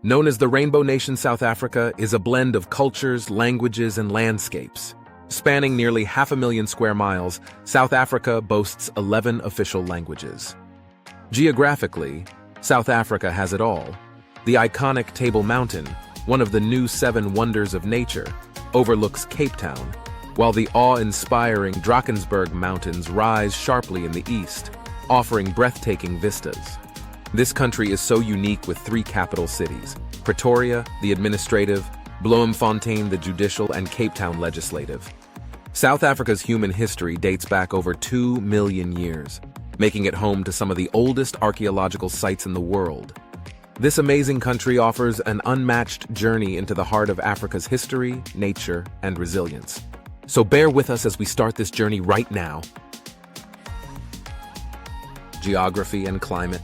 Known as the Rainbow Nation, South Africa is a blend of cultures, languages, and landscapes. Spanning nearly 500,000 square miles, South Africa boasts 11 official languages. Geographically, South Africa has it all. The iconic Table Mountain, one of the new 7 wonders of nature, overlooks Cape Town, while the awe-inspiring Drakensberg Mountains rise sharply in the east, offering breathtaking vistas. This country is so unique with 3 capital cities: Pretoria, the administrative, Bloemfontein, the judicial, and Cape Town legislative. South Africa's human history dates back over 2 million years, making it home to some of the oldest archaeological sites in the world. This amazing country offers an unmatched journey into the heart of Africa's history, nature, and resilience. So bear with us as we start this journey right now. Geography and climate.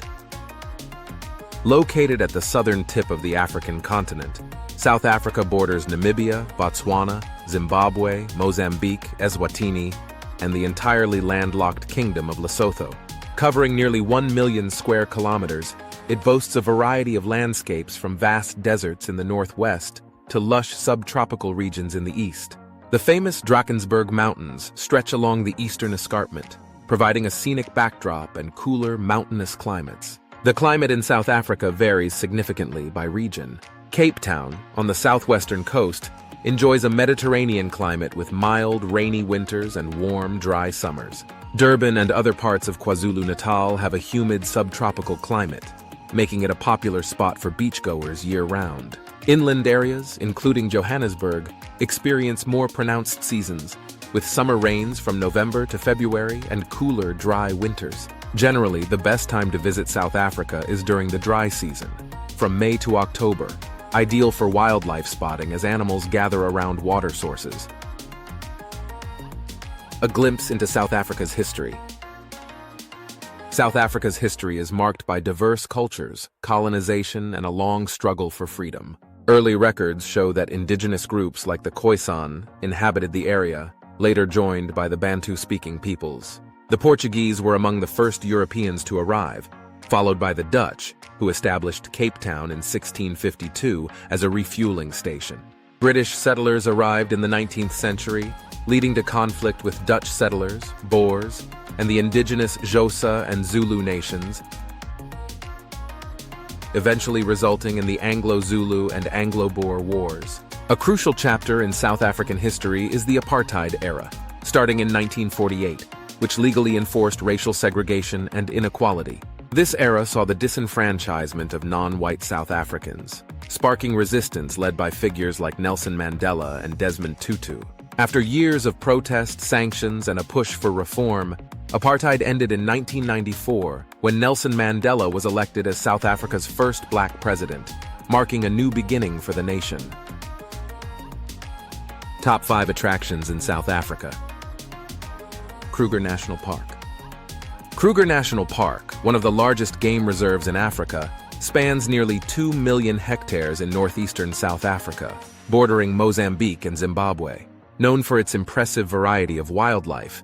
Located at the southern tip of the African continent, South Africa borders Namibia, Botswana, Zimbabwe, Mozambique, Eswatini, and the entirely landlocked Kingdom of Lesotho. Covering nearly 1 million square kilometers, it boasts a variety of landscapes from vast deserts in the northwest to lush subtropical regions in the east. The famous Drakensberg Mountains stretch along the eastern escarpment, providing a scenic backdrop and cooler mountainous climates. The climate in South Africa varies significantly by region. Cape Town, on the southwestern coast, enjoys a Mediterranean climate with mild, rainy winters and warm, dry summers. Durban and other parts of KwaZulu-Natal have a humid subtropical climate, making it a popular spot for beachgoers year-round. Inland areas, including Johannesburg, experience more pronounced seasons, with summer rains from November to February and cooler, dry winters. Generally, the best time to visit South Africa is during the dry season, from May to October, ideal for wildlife spotting as animals gather around water sources. A glimpse into South Africa's history. South Africa's history is marked by diverse cultures, colonization, and a long struggle for freedom. Early records show that indigenous groups like the Khoisan inhabited the area, later joined by the Bantu-speaking peoples. The Portuguese were among the first Europeans to arrive, followed by the Dutch, who established Cape Town in 1652 as a refueling station. British settlers arrived in the 19th century, leading to conflict with Dutch settlers, Boers, and the indigenous Xhosa and Zulu nations, eventually resulting in the Anglo-Zulu and Anglo-Boer Wars. A crucial chapter in South African history is the apartheid era, starting in 1948, which legally enforced racial segregation and inequality. This era saw the disenfranchisement of non-white South Africans, sparking resistance led by figures like Nelson Mandela and Desmond Tutu. After years of protest, sanctions, and a push for reform, apartheid ended in 1994 when Nelson Mandela was elected as South Africa's first black president, marking a new beginning for the nation. Top 5 attractions in South Africa. Kruger National Park. Kruger National Park, one of the largest game reserves in Africa, spans nearly 2 million hectares in northeastern South Africa, bordering Mozambique and Zimbabwe. Known for its impressive variety of wildlife,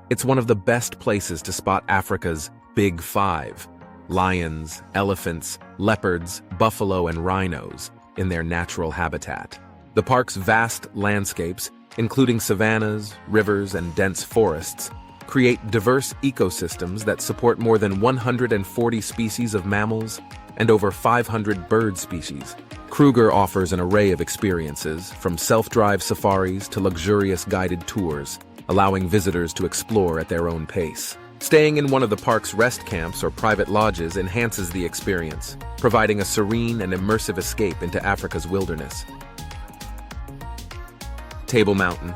it's one of the best places to spot Africa's Big Five: lions, elephants, leopards, buffalo, and rhinos in their natural habitat. The park's vast landscapes, including savannas, rivers, and dense forests, create diverse ecosystems that support more than 140 species of mammals and over 500 bird species. Kruger offers an array of experiences, from self-drive safaris to luxurious guided tours, allowing visitors to explore at their own pace. Staying in one of the park's rest camps or private lodges enhances the experience, providing a serene and immersive escape into Africa's wilderness. Table Mountain.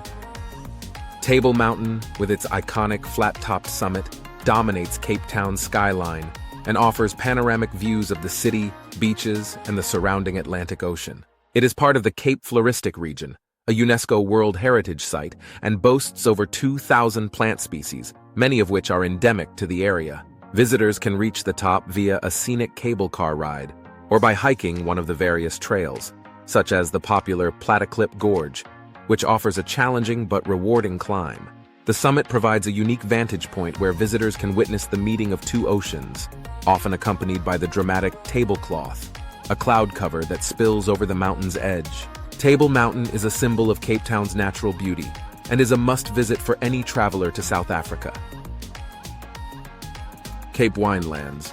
Table Mountain, with its iconic flat-topped summit, dominates Cape Town's skyline and offers panoramic views of the city, beaches, and the surrounding Atlantic Ocean. It is part of the Cape Floristic region, a UNESCO World Heritage Site, and boasts over 2,000 plant species, many of which are endemic to the area. Visitors can reach the top via a scenic cable car ride, or by hiking one of the various trails, such as the popular Platyclip Gorge, which offers a challenging but rewarding climb. The summit provides a unique vantage point where visitors can witness the meeting of two oceans, often accompanied by the dramatic tablecloth, a cloud cover that spills over the mountain's edge. Table Mountain is a symbol of Cape Town's natural beauty and is a must-visit for any traveler to South Africa. Cape Winelands.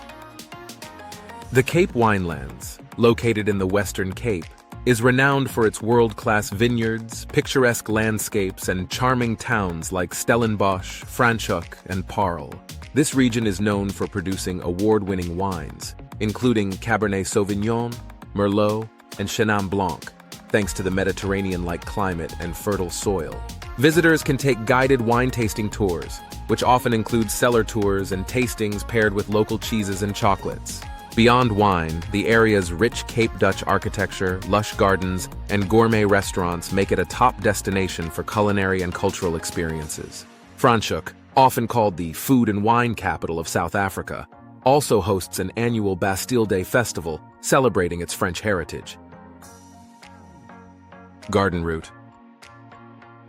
The Cape Winelands, located in the Western Cape, is renowned for its world-class vineyards, picturesque landscapes, and charming towns like Stellenbosch, Franschhoek, and Paarl. This region is known for producing award-winning wines, including Cabernet Sauvignon, Merlot, and Chenin Blanc, thanks to the Mediterranean-like climate and fertile soil. Visitors can take guided wine tasting tours, which often include cellar tours and tastings paired with local cheeses and chocolates. Beyond wine, the area's rich Cape Dutch architecture, lush gardens, and gourmet restaurants make it a top destination for culinary and cultural experiences. Franschhoek, often called the food and wine capital of South Africa, also hosts an annual Bastille Day festival celebrating its French heritage. Garden Route.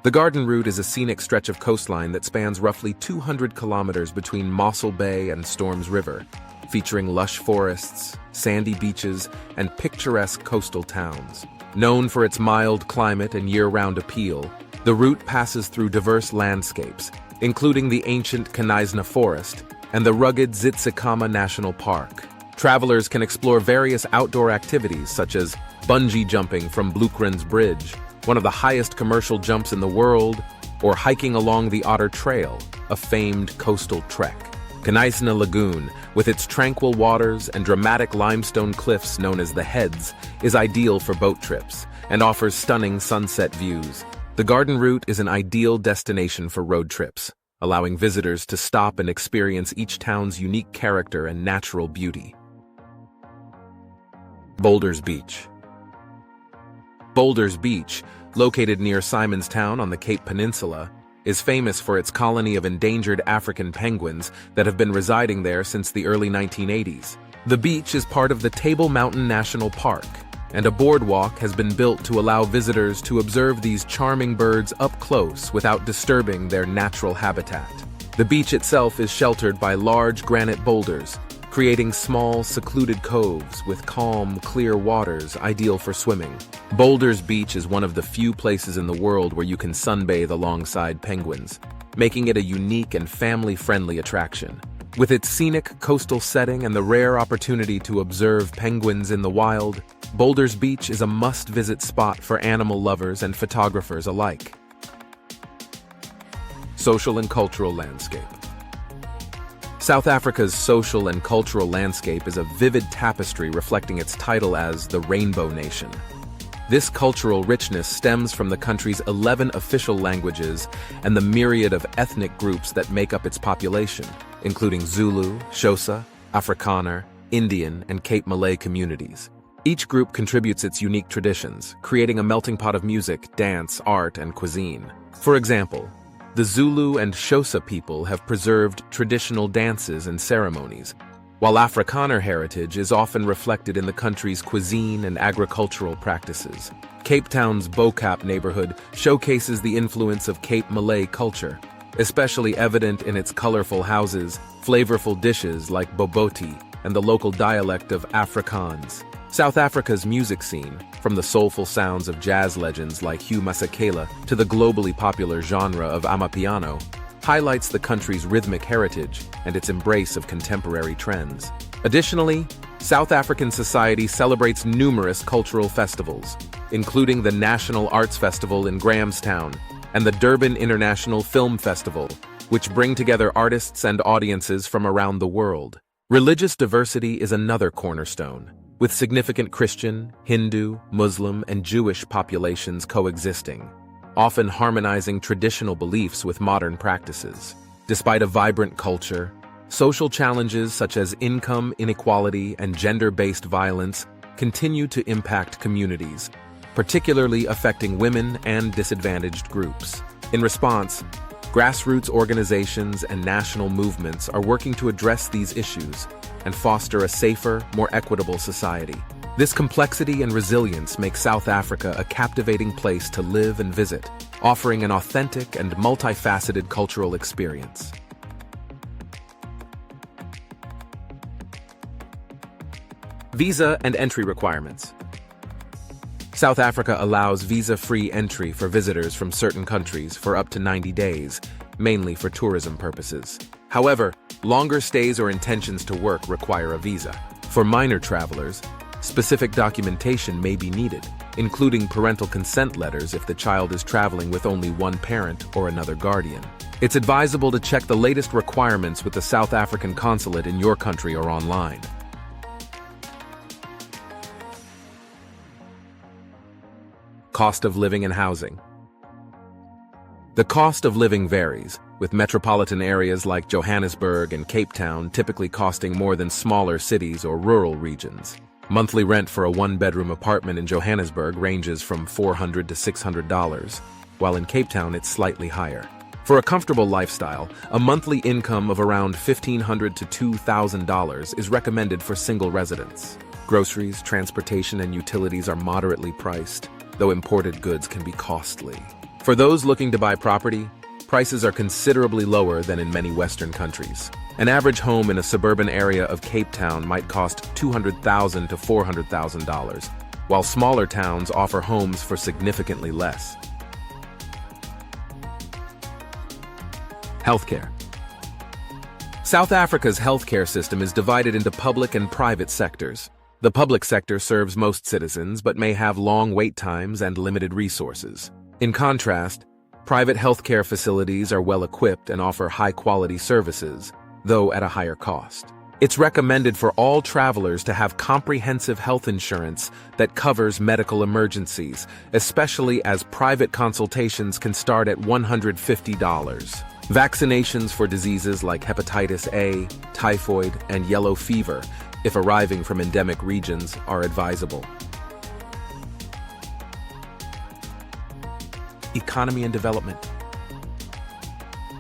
The Garden Route is a scenic stretch of coastline that spans roughly 200 kilometers between Mossel Bay and Storms River, featuring lush forests, sandy beaches, and picturesque coastal towns. Known for its mild climate and year-round appeal, the route passes through diverse landscapes, including the ancient Kanaisna Forest and the rugged Zitsikama National Park. Travelers can explore various outdoor activities such as bungee jumping from Bloekrens Bridge, one of the highest commercial jumps in the world, or hiking along the Otter Trail, a famed coastal trek. Kanaisna Lagoon, with its tranquil waters and dramatic limestone cliffs known as the Heads, is ideal for boat trips and offers stunning sunset views. The Garden Route is an ideal destination for road trips, allowing visitors to stop and experience each town's unique character and natural beauty. Boulders Beach. Boulders Beach, located near Simonstown on the Cape Peninsula, is famous for its colony of endangered African penguins that have been residing there since the early 1980s. The beach is part of the Table Mountain National Park, and a boardwalk has been built to allow visitors to observe these charming birds up close without disturbing their natural habitat. The beach itself is sheltered by large granite boulders, creating small, secluded coves with calm, clear waters ideal for swimming. Boulders Beach is one of the few places in the world where you can sunbathe alongside penguins, making it a unique and family-friendly attraction. With its scenic coastal setting and the rare opportunity to observe penguins in the wild, Boulders Beach is a must-visit spot for animal lovers and photographers alike. Social and cultural landscape. South Africa's social and cultural landscape is a vivid tapestry reflecting its title as the Rainbow Nation. This cultural richness stems from the country's 11 official languages and the myriad of ethnic groups that make up its population, including Zulu, Xhosa, Afrikaner, Indian, and Cape Malay communities. Each group contributes its unique traditions, creating a melting pot of music, dance, art, and cuisine. For example, the Zulu and Xhosa people have preserved traditional dances and ceremonies, while Afrikaner heritage is often reflected in the country's cuisine and agricultural practices. Cape Town's Bokap neighborhood showcases the influence of Cape Malay culture, especially evident in its colorful houses, flavorful dishes like boboti, and the local dialect of Afrikaans. South Africa's music scene, from the soulful sounds of jazz legends like Hugh Masekela to the globally popular genre of amapiano, highlights the country's rhythmic heritage and its embrace of contemporary trends. Additionally, South African society celebrates numerous cultural festivals, including the National Arts Festival in Grahamstown and the Durban International Film Festival, which bring together artists and audiences from around the world. Religious diversity is another cornerstone, with significant Christian, Hindu, Muslim, and Jewish populations coexisting, often harmonizing traditional beliefs with modern practices. Despite a vibrant culture, social challenges such as income inequality and gender-based violence continue to impact communities, particularly affecting women and disadvantaged groups. In response, grassroots organizations and national movements are working to address these issues and foster a safer, more equitable society. This complexity and resilience make South Africa a captivating place to live and visit, offering an authentic and multifaceted cultural experience. Visa and entry requirements. South Africa allows visa-free entry for visitors from certain countries for up to 90 days, mainly for tourism purposes. However, longer stays or intentions to work require a visa. For minor travelers, specific documentation may be needed, including parental consent letters if the child is traveling with only one parent or another guardian. It's advisable to check the latest requirements with the South African consulate in your country or online. Cost of living and housing. The cost of living varies, with metropolitan areas like Johannesburg and Cape Town typically costing more than smaller cities or rural regions. Monthly rent for a one-bedroom apartment in Johannesburg ranges from $400 to $600, while in Cape Town it's slightly higher. For a comfortable lifestyle, a monthly income of around $1,500 to $2,000 is recommended for single residents. Groceries, transportation, and utilities are moderately priced, though imported goods can be costly. For those looking to buy property, prices are considerably lower than in many Western countries. An average home in a suburban area of Cape Town might cost $200,000 to $400,000, while smaller towns offer homes for significantly less. Healthcare. South Africa's healthcare system is divided into public and private sectors. The public sector serves most citizens but may have long wait times and limited resources. In contrast, private healthcare facilities are well equipped and offer high-quality services, though at a higher cost. It's recommended for all travelers to have comprehensive health insurance that covers medical emergencies, especially as private consultations can start at $150. Vaccinations for diseases like hepatitis A, typhoid, and yellow fever, if arriving from endemic regions, are advisable. Economy and development.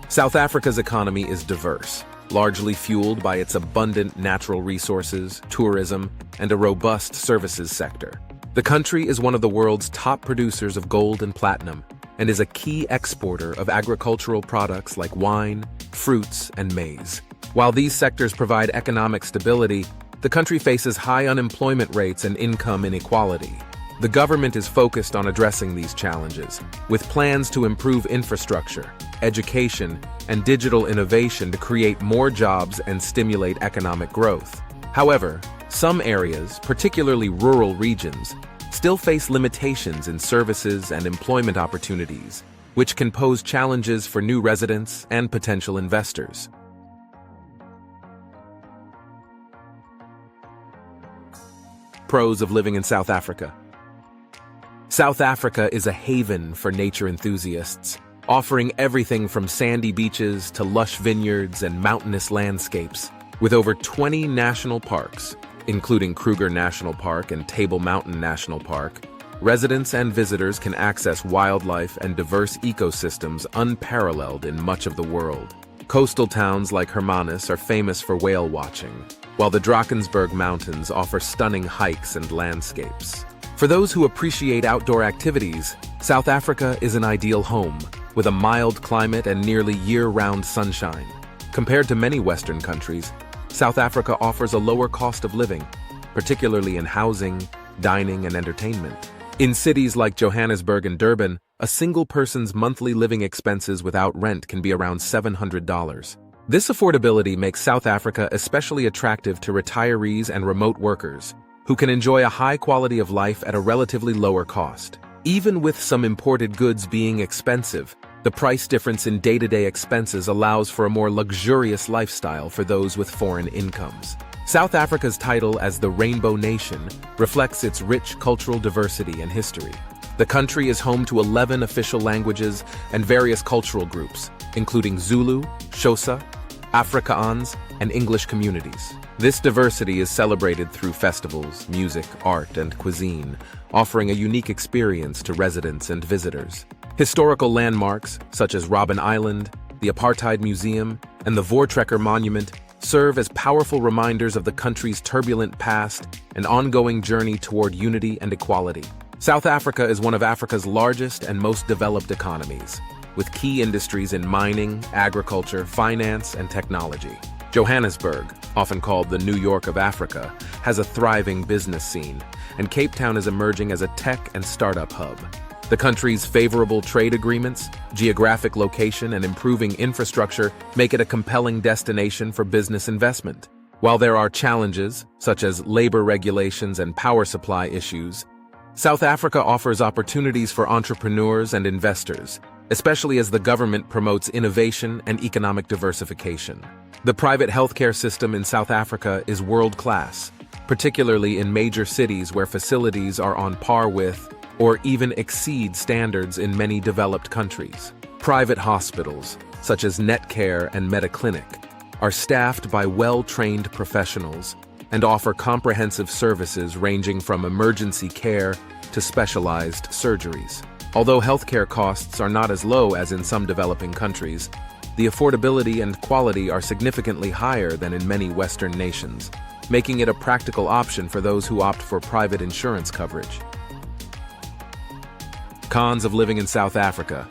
South Africa's economy is diverse, largely fueled by its abundant natural resources, tourism, and a robust services sector. The country is one of the world's top producers of gold and platinum, and is a key exporter of agricultural products like wine, fruits, and maize. While these sectors provide economic stability, the country faces high unemployment rates and income inequality. The government is focused on addressing these challenges, with plans to improve infrastructure, education, and digital innovation to create more jobs and stimulate economic growth. However, some areas, particularly rural regions, still face limitations in services and employment opportunities, which can pose challenges for new residents and potential investors. Pros of living in South Africa. South Africa is a haven for nature enthusiasts, offering everything from sandy beaches to lush vineyards and mountainous landscapes. With over 20 national parks, including Kruger National Park and Table Mountain National Park, residents and visitors can access wildlife and diverse ecosystems unparalleled in much of the world. Coastal towns like Hermanus are famous for whale watching, while the Drakensberg Mountains offer stunning hikes and landscapes. For those who appreciate outdoor activities, South Africa is an ideal home, with a mild climate and nearly year-round sunshine. Compared to many Western countries, South Africa offers a lower cost of living, particularly in housing, dining, and entertainment. In cities like Johannesburg and Durban, a single person's monthly living expenses without rent can be around $700. This affordability makes South Africa especially attractive to retirees and remote workers, who can enjoy a high quality of life at a relatively lower cost. Even with some imported goods being expensive, the price difference in day-to-day expenses allows for a more luxurious lifestyle for those with foreign incomes. South Africa's title as the Rainbow Nation reflects its rich cultural diversity and history. The country is home to 11 official languages and various cultural groups, including Zulu, Xhosa, Afrikaans, and English communities. This diversity is celebrated through festivals, music, art, and cuisine, offering a unique experience to residents and visitors. Historical landmarks, such as Robben Island, the Apartheid Museum, and the Voortrekker Monument, serve as powerful reminders of the country's turbulent past and ongoing journey toward unity and equality. South Africa is one of Africa's largest and most developed economies, with key industries in mining, agriculture, finance, and technology. Johannesburg, often called the New York of Africa, has a thriving business scene, and Cape Town is emerging as a tech and startup hub. The country's favorable trade agreements, geographic location, and improving infrastructure make it a compelling destination for business investment. While there are challenges, such as labor regulations and power supply issues, South Africa offers opportunities for entrepreneurs and investors, especially as the government promotes innovation and economic diversification. The private healthcare system in South Africa is world-class, particularly in major cities where facilities are on par with or even exceed standards in many developed countries. Private hospitals, such as Netcare and Mediclinic, are staffed by well-trained professionals and offer comprehensive services ranging from emergency care to specialized surgeries. Although healthcare costs are not as low as in some developing countries, the affordability and quality are significantly higher than in many Western nations, making it a practical option for those who opt for private insurance coverage. Cons of living in South Africa.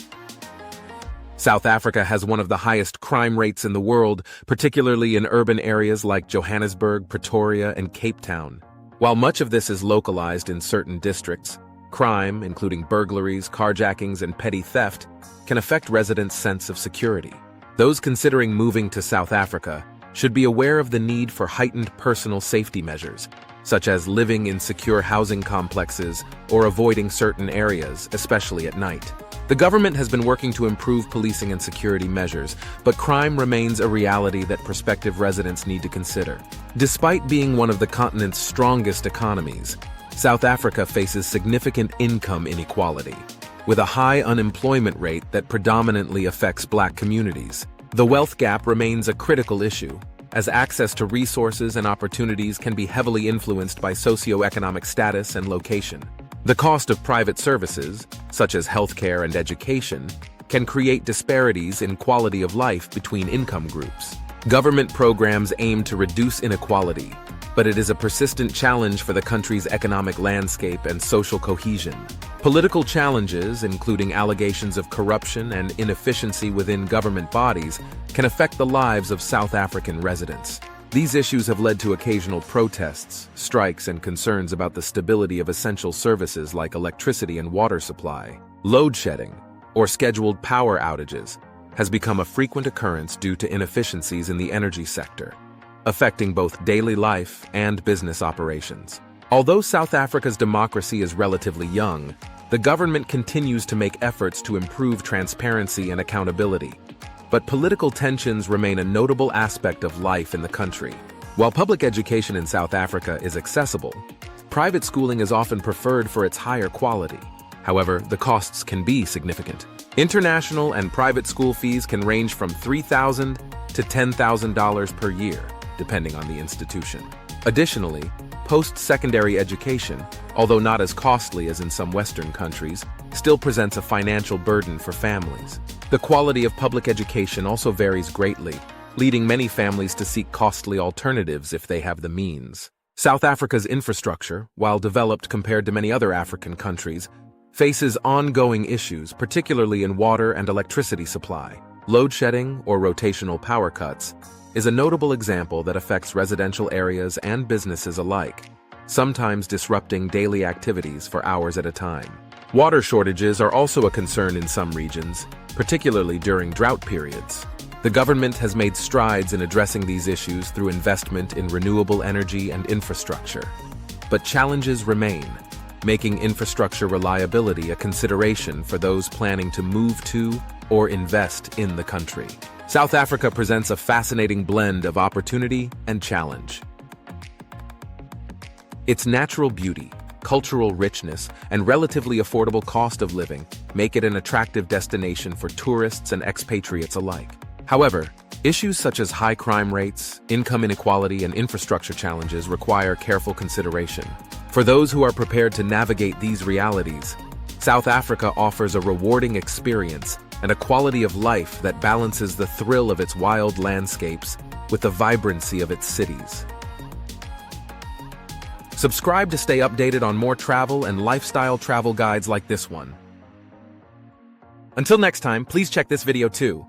South Africa has one of the highest crime rates in the world, particularly in urban areas like Johannesburg, Pretoria, and Cape Town. While much of this is localized in certain districts, crime, including burglaries, carjackings, and petty theft, can affect residents' sense of security. Those considering moving to South Africa should be aware of the need for heightened personal safety measures, such as living in secure housing complexes or avoiding certain areas, especially at night. The government has been working to improve policing and security measures, but crime remains a reality that prospective residents need to consider. Despite being one of the continent's strongest economies, South Africa faces significant income inequality, with a high unemployment rate that predominantly affects Black communities. The wealth gap remains a critical issue, as access to resources and opportunities can be heavily influenced by socioeconomic status and location. The cost of private services, such as healthcare and education, can create disparities in quality of life between income groups. Government programs aim to reduce inequality, but it is a persistent challenge for the country's economic landscape and social cohesion. Political challenges, including allegations of corruption and inefficiency within government bodies, can affect the lives of South African residents. These issues have led to occasional protests, strikes, and concerns about the stability of essential services like electricity and water supply. Load shedding, or scheduled power outages, has become a frequent occurrence due to inefficiencies in the energy sector, affecting both daily life and business operations. Although South Africa's democracy is relatively young, the government continues to make efforts to improve transparency and accountability. But political tensions remain a notable aspect of life in the country. While public education in South Africa is accessible, private schooling is often preferred for its higher quality. However, the costs can be significant. International and private school fees can range from $3,000 to $10,000 per year, depending on the institution. Additionally, post-secondary education, although not as costly as in some Western countries, still presents a financial burden for families. The quality of public education also varies greatly, leading many families to seek costly alternatives if they have the means. South Africa's infrastructure, while developed compared to many other African countries, faces ongoing issues, particularly in water and electricity supply. Load shedding, or rotational power cuts, is a notable example that affects residential areas and businesses alike, sometimes disrupting daily activities for hours at a time. Water shortages are also a concern in some regions, particularly during drought periods. The government has made strides in addressing these issues through investment in renewable energy and infrastructure. But challenges remain, making infrastructure reliability a consideration for those planning to move to or invest in the country. South Africa presents a fascinating blend of opportunity and challenge. Its natural beauty, cultural richness, and relatively affordable cost of living make it an attractive destination for tourists and expatriates alike. However, issues such as high crime rates, income inequality, and infrastructure challenges require careful consideration. For those who are prepared to navigate these realities, South Africa offers a rewarding experience and a quality of life that balances the thrill of its wild landscapes with the vibrancy of its cities. Subscribe to stay updated on more travel and lifestyle travel guides like this one. Until next time, please check this video too.